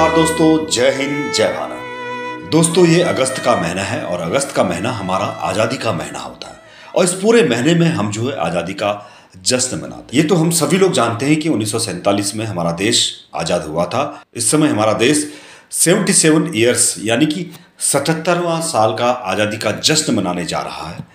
नमस्कार दोस्तों, जय हिंद जय भारत। दोस्तों, ये अगस्त का महीना है और अगस्त का महीना हमारा आज़ादी का महीना होता है और इस पूरे महीने में हम जो है आज़ादी का जश्न मनाते हैं। ये तो हम सभी लोग जानते हैं कि 1947 में हमारा देश आज़ाद हुआ था। इस समय हमारा देश 77 ईयर्स यानी कि 77वां साल का आज़ादी का जश्न मनाने जा रहा है।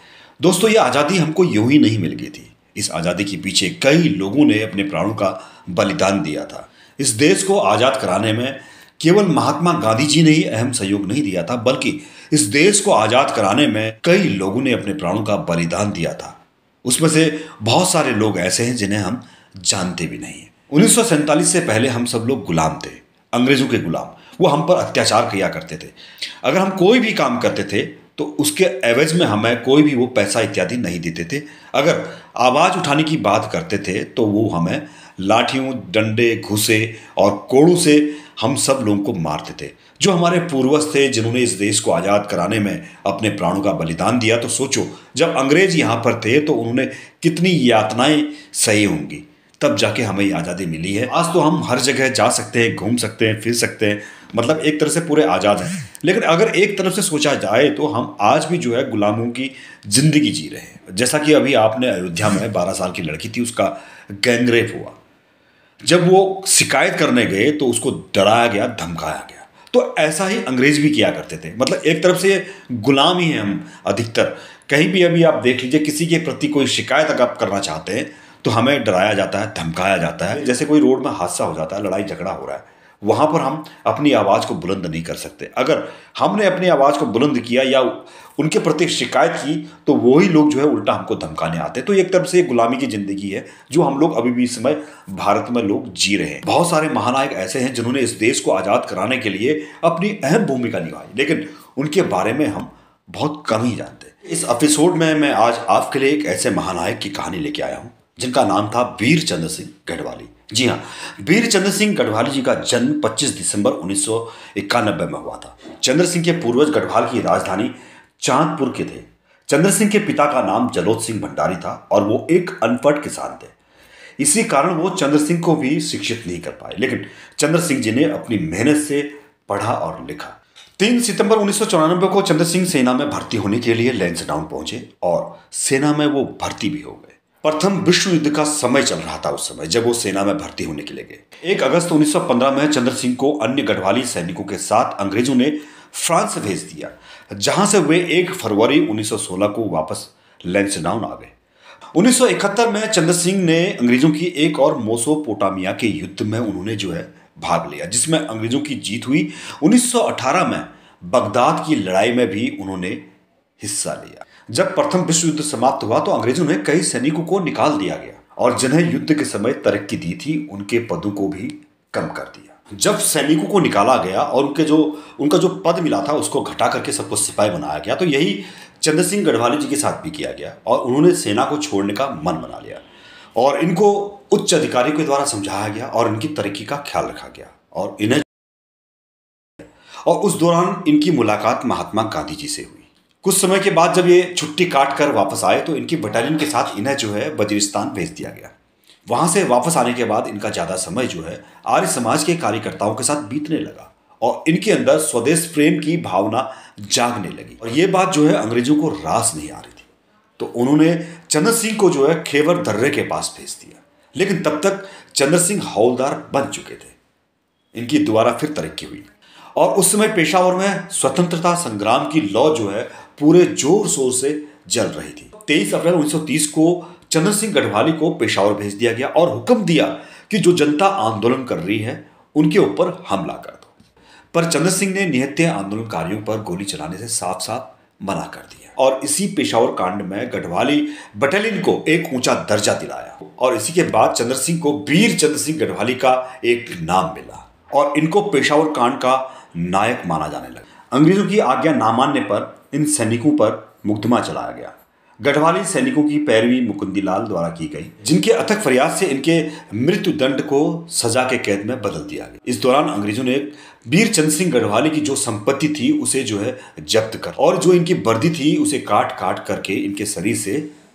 दोस्तों, ये आज़ादी हमको यूं ही नहीं मिल गई थी। इस आज़ादी के पीछे कई लोगों ने अपने प्राणों का बलिदान दिया था। इस देश को आज़ाद कराने में केवल महात्मा गांधी जी ने ही अहम सहयोग नहीं दिया था, बल्कि इस देश को आज़ाद कराने में कई लोगों ने अपने प्राणों का बलिदान दिया था। उसमें से बहुत सारे लोग ऐसे हैं जिन्हें हम जानते भी नहीं हैं। 1947 से पहले हम सब लोग गुलाम थे, अंग्रेजों के गुलाम। वो हम पर अत्याचार किया करते थे। अगर हम कोई भी काम करते थे तो उसके एवज में हमें कोई भी वो पैसा इत्यादि नहीं देते थे। अगर आवाज़ उठाने की बात करते थे तो वो हमें लाठियों, डंडे, घुसे और कोड़ों से हम सब लोगों को मारते थे। जो हमारे पूर्वज थे जिन्होंने इस देश को आज़ाद कराने में अपने प्राणों का बलिदान दिया, तो सोचो जब अंग्रेज यहाँ पर थे तो उन्होंने कितनी यातनाएं सही होंगी, तब जाके हमें ये आज़ादी मिली है। आज तो हम हर जगह जा सकते हैं, घूम सकते हैं, फिर सकते हैं, मतलब एक तरह से पूरे आज़ाद हैं। लेकिन अगर एक तरफ से सोचा जाए तो हम आज भी जो है गुलामों की ज़िंदगी जी रहे हैं। जैसा कि अभी आपने अयोध्या में 12 साल की लड़की थी, उसका गैंगरेप हुआ। जब वो शिकायत करने गए तो उसको डराया गया, धमकाया गया। तो ऐसा ही अंग्रेज भी किया करते थे। मतलब एक तरफ से गुलाम ही हैं हम अधिकतर। कहीं भी अभी आप देख लीजिए, किसी के प्रति कोई शिकायत अगर आप करना चाहते हैं तो हमें डराया जाता है, धमकाया जाता है। जैसे कोई रोड में हादसा हो जाता है, लड़ाई झगड़ा हो रहा है, वहाँ पर हम अपनी आवाज़ को बुलंद नहीं कर सकते। अगर हमने अपनी आवाज़ को बुलंद किया या उनके प्रति शिकायत की तो वही लोग जो है उल्टा हमको धमकाने आते हैं। तो एक तरफ से गुलामी की ज़िंदगी है जो हम लोग अभी भी इस समय भारत में लोग जी रहे हैं। बहुत सारे महानायक ऐसे हैं जिन्होंने इस देश को आज़ाद कराने के लिए अपनी अहम भूमिका निभाई, लेकिन उनके बारे में हम बहुत कम ही जानते हैं। इस एपिसोड में मैं आज आपके लिए एक ऐसे महानायक की कहानी लेके आया हूँ जिनका नाम था वीर चंद्र सिंह गढ़वाली। जी हाँ, वीर चंद्र सिंह गढ़वाली जी का जन्म 25 दिसंबर 1991 में हुआ था। चंद्र सिंह के पूर्वज गढ़वाल की राजधानी चांदपुर के थे। चंद्र सिंह के पिता का नाम जलोत सिंह भंडारी था और वो एक अनपढ़ किसान थे। इसी कारण वो चंद्र सिंह को भी शिक्षित नहीं कर पाए, लेकिन चंद्र सिंह जी ने अपनी मेहनत से पढ़ा और लिखा। 3 सितंबर 1994 को चंद्र सिंह सेना में भर्ती होने के लिए लैंसडाउन पहुंचे और सेना में वो भर्ती भी हो गए। प्रथम विश्व युद्ध का समय चल रहा था उस समय जब वो सेना में भर्ती होने के लिए गए। 1 अगस्त 1915 में चंद्र सिंह को अन्य गढ़वाली सैनिकों के साथ अंग्रेजों ने फ्रांस भेज दिया, जहां से वे 1 फरवरी 1916 को वापस लैंसडाउन आ गए। 1971 में चंद्र सिंह ने अंग्रेजों की एक और मेसोपोटामिया के युद्ध में उन्होंने जो है भाग लिया, जिसमें अंग्रेजों की जीत हुई। 1918 में बगदाद की लड़ाई में भी उन्होंने हिस्सा लिया। जब प्रथम विश्व युद्ध समाप्त हुआ तो अंग्रेजों ने कई सैनिकों को निकाल दिया गया और जिन्हें युद्ध के समय तरक्की दी थी उनके पदों को भी कम कर दिया। जब सैनिकों को निकाला गया और उनका जो पद मिला था उसको घटा करके सबको सिपाही बनाया गया, तो यही चंद्र सिंह गढ़वाली जी के साथ भी किया गया और उन्होंने सेना को छोड़ने का मन बना लिया और इनको उच्च अधिकारी के द्वारा समझाया गया और इनकी तरक्की का ख्याल रखा गया और उस दौरान इनकी मुलाकात महात्मा गांधी जी से हुई। कुछ समय के बाद जब ये छुट्टी काट कर वापस आए तो इनकी बटालियन के साथ इन्हें जो है वजीरिस्तान भेज दिया गया। वहां से वापस आने के बाद इनका ज़्यादा समय जो है आर्य समाज के कार्यकर्ताओं के साथ बीतने लगा और इनके अंदर स्वदेश प्रेम की भावना जागने लगी और ये बात जो है अंग्रेजों को रास नहीं आ रही थी। तो उन्होंने चंद्र सिंह को जो है खेवर दर्रे के पास भेज दिया, लेकिन तब तक चंद्र सिंह हवलदार बन चुके थे। इनकी दोबारा फिर तरक्की हुई और उस समय पेशावर में स्वतंत्रता संग्राम की लौ जो है पूरे जोर शोर से जल रही थी। 23 अप्रैल 1930 को चंद्र सिंह गढ़वाली को पेशावर भेज दिया गया और हुक्म दिया कि जो जनता आंदोलन कर रही है उनके ऊपर हमला कर दो। पर चंद्र सिंह ने निहत्थे आंदोलनकारियों पर गोली चलाने से साफ साफ मना कर दिया और इसी पेशावर कांड में गढ़वाली बटालियन को एक ऊंचा दर्जा दिलाया और इसी के बाद चंद्र सिंह को वीर चंद्र सिंह गढ़वाली का एक नाम मिला और इनको पेशावर कांड का नायक माना जाने लगा। अंग्रेजों की आज्ञा ना मानने पर इन सैनिकों पर मुकदमा चलाया गया। गढ़वाली सैनिकों की पैरवी मुकुंदीलाल द्वारा की गई, जिनके अथक फरियाद से इनके मृत्यु दंड को सजा के कैद में बदल दिया गया। इस दौरान अंग्रेजों ने वीर चंद्र सिंह गढ़वाली की जो संपत्ति थी उसे जो है जब्त कर और जो इनकी वर्दी थी उसे काट काट करके इनके शरीर से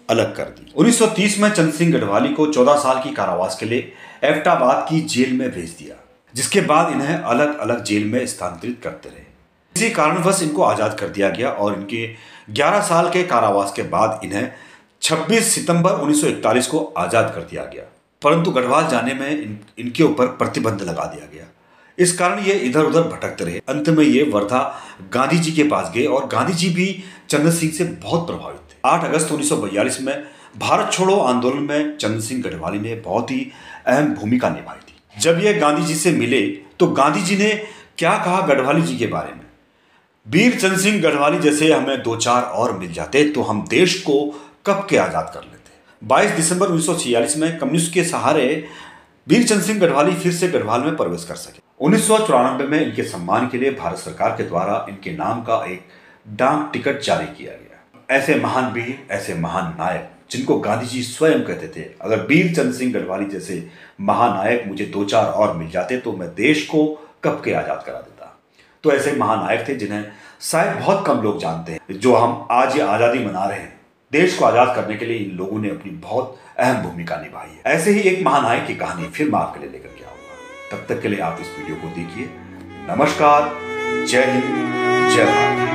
अलग कर दी। 1930 में चंद्र सिंह गढ़वाली को 14 साल की कारावास के लिए एबटाबाद की जेल में भेज दिया, जिसके बाद इन्हें अलग अलग जेल में स्थानांतरित करते रहे। इसी कारणवश इनको आज़ाद कर दिया गया और इनके 11 साल के कारावास के बाद इन्हें 26 सितंबर 1941 को आज़ाद कर दिया गया। परंतु गढ़वाल जाने में इनके ऊपर प्रतिबंध लगा दिया गया। इस कारण ये इधर उधर भटकते रहे। अंत में ये वर्धा गांधी जी के पास गए और गांधी जी भी चंद्र सिंह से बहुत प्रभावित थे। 8 अगस्त 1942 में भारत छोड़ो आंदोलन में चंद्र सिंह गढ़वाली ने बहुत ही अहम भूमिका निभाई थी। जब ये गांधी जी से मिले तो गांधी जी ने क्या कहा गढ़वाली जी के बारे में? वीर चंद्र सिंह गढ़वाली जैसे हमें 2-4 और मिल जाते तो हम देश को कब के आज़ाद कर लेते। 22 दिसंबर 1946 में कम्युनिस्ट के सहारे वीर चंद्र सिंह गढ़वाली फिर से गढ़वाल में प्रवेश कर सके। 1994 में इनके सम्मान के लिए भारत सरकार के द्वारा इनके नाम का एक डाक टिकट जारी किया गया। ऐसे महान वीर, ऐसे महान नायक जिनको गांधी जी स्वयं कहते थे, अगर वीर चंद्र सिंह गढ़वाली जैसे महानायक मुझे 2-4 और मिल जाते तो मैं देश को कब के आज़ाद करा देता। तो ऐसे महानायक थे जिन्हें शायद बहुत कम लोग जानते हैं। जो हम आज ये आज़ादी मना रहे हैं, देश को आज़ाद करने के लिए इन लोगों ने अपनी बहुत अहम भूमिका निभाई है। ऐसे ही एक महानायक की कहानी फिर मैं आपके लिए लेकर के आऊंगा। तब तक के लिए आप इस वीडियो को देखिए। नमस्कार, जय हिंद, जय भारत।